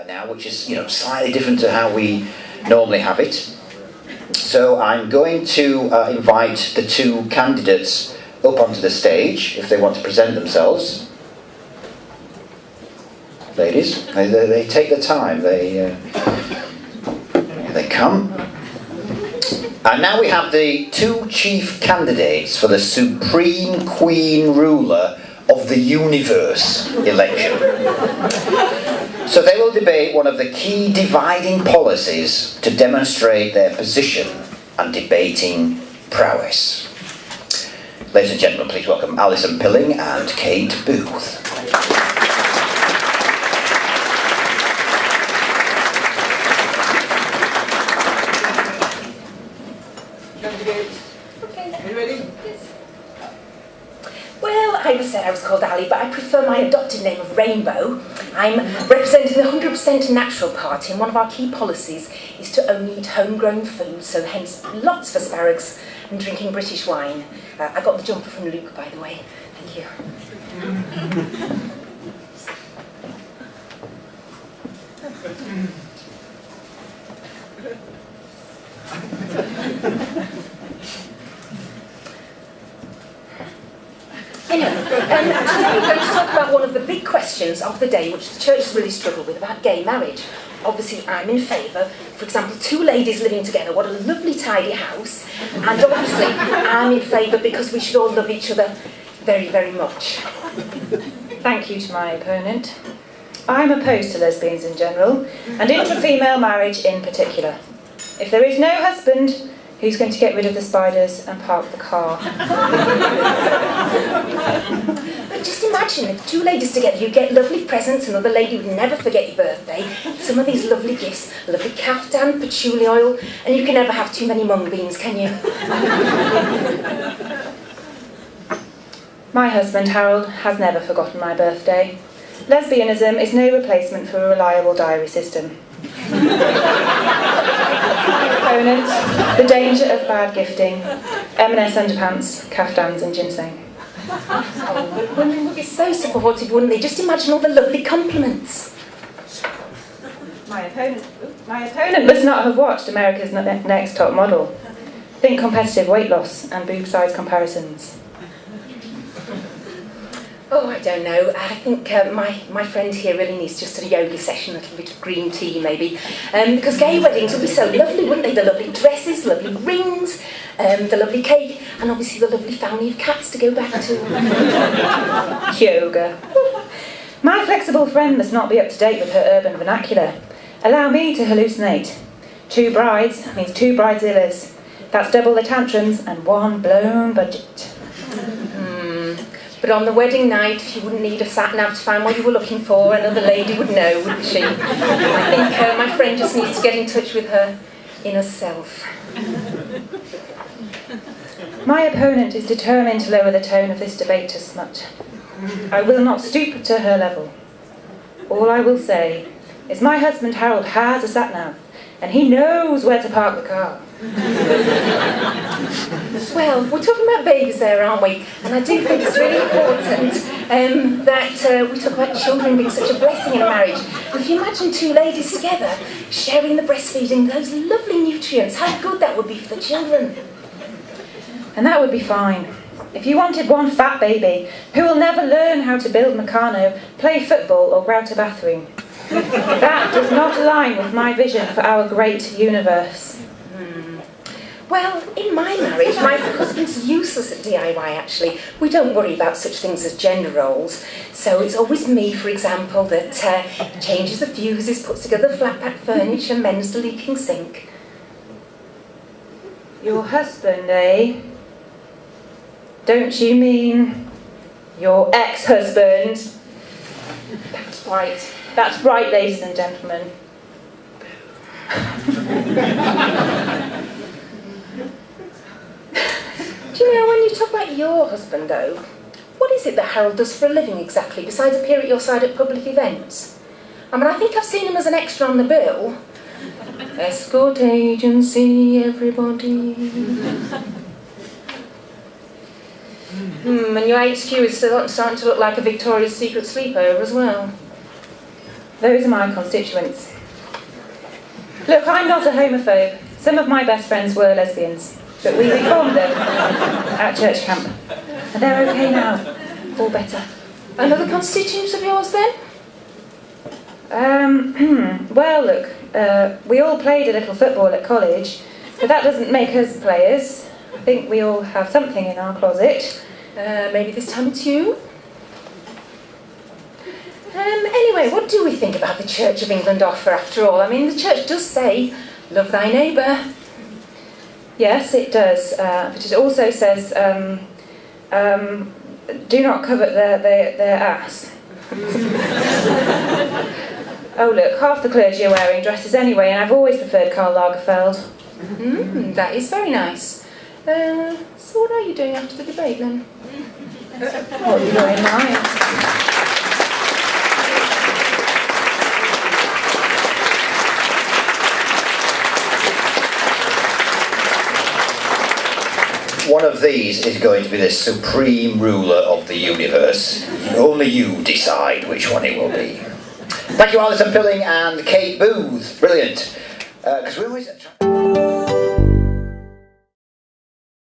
now, which is slightly different to how we normally have it. So I'm going to invite the two candidates up onto the stage if they want to present themselves. Ladies, they take their time. They come. And now we have the two chief candidates for the Supreme Queen Ruler of the Universe election. So they will debate one of the key dividing policies to demonstrate their position and debating prowess. Ladies and gentlemen, please welcome Alison Pilling and Kate Booth. I said I was called Ali, but I prefer my adopted name of Rainbow. I'm representing the 100% Natural Party, and one of our key policies is to only eat homegrown food, so hence lots of asparagus and drinking British wine. I got the jumper from Luke, by the way. Thank you. Anyway, today we're going to talk about one of the big questions of the day, which the church has really struggled with, about gay marriage. Obviously, I'm in favour. For example, two ladies living together, what a lovely tidy house. And obviously, I'm in favour because we should all love each other very, very much. Thank you to my opponent. I'm opposed to lesbians in general, and intra-female marriage in particular. If there is no husband, who's going to get rid of the spiders and park the car? But just imagine if two ladies together, you get lovely presents, another lady would never forget your birthday, some of these lovely gifts, lovely caftan, patchouli oil, and you can never have too many mung beans, can you? My husband, Harold, has never forgotten my birthday. Lesbianism is no replacement for a reliable diary system. Opponent, the danger of bad gifting, M&S underpants, caftans and ginseng. Oh, but women would be so supportive, wouldn't they? Just imagine all the lovely compliments. My opponent must not have watched America's Next Top Model. Think competitive weight loss and boob size comparisons. Oh, I don't know. I think my friend here really needs just a yoga session, a little bit of green tea maybe. Because gay weddings would be so lovely, wouldn't they? The lovely dresses, lovely rings, the lovely cake, and obviously the lovely family of cats to go back to. Yoga. My flexible friend must not be up to date with her urban vernacular. Allow me to hallucinate. 2 brides means 2 bridezillas. That's double the tantrums and 1 blown budget. But on the wedding night, you wouldn't need a sat-nav to find what you were looking for. Another lady would know, wouldn't she? I think my friend just needs to get in touch with her inner self. My opponent is determined to lower the tone of this debate to smut. I will not stoop to her level. All I will say is my husband Harold has a sat-nav, and he knows where to park the car. Well, we're talking about babies there, aren't we? And I do think it's really important that we talk about children being such a blessing in a marriage. And if you imagine 2 ladies together sharing the breastfeeding, those lovely nutrients, how good that would be for the children. And that would be fine. If you wanted 1 fat baby who will never learn how to build Meccano, play football or grout a bathroom. That does not align with my vision for our great universe. Well, in my marriage, my husband's useless at DIY, actually. We don't worry about such things as gender roles. So it's always me, for example, that changes the fuses, puts together the flat-pack furniture, mends the leaking sink. Your husband, eh? Don't you mean your ex-husband? That's right. That's right, ladies and gentlemen. Do you know, when you talk about your husband, though, what is it that Harold does for a living exactly, besides appear at your side at public events? I mean, I think I've seen him as an extra on the bill. Escort agency, everybody. And your HQ is starting to look like a Victoria's Secret sleepover as well. Those are my constituents. Look, I'm not a homophobe. Some of my best friends were lesbians, but we reformed them at church camp. And they're okay now. All better. Another constituents of yours then? Well, look, we all played a little football at college, but that doesn't make us players. I think we all have something in our closet. Maybe this time it's you? Anyway, what do we think about the Church of England offer after all? I mean, the church does say, love thy neighbour. Yes, it does, but it also says, do not covet their ass. Oh look, half the clergy are wearing dresses anyway, and I've always preferred Karl Lagerfeld. That is very nice. So what are you doing after the debate then? What are you doing now? One of these is going to be the supreme ruler of the universe. Only you decide which one it will be. Thank you, Alison Pilling and Kate Booth. Brilliant. Because we always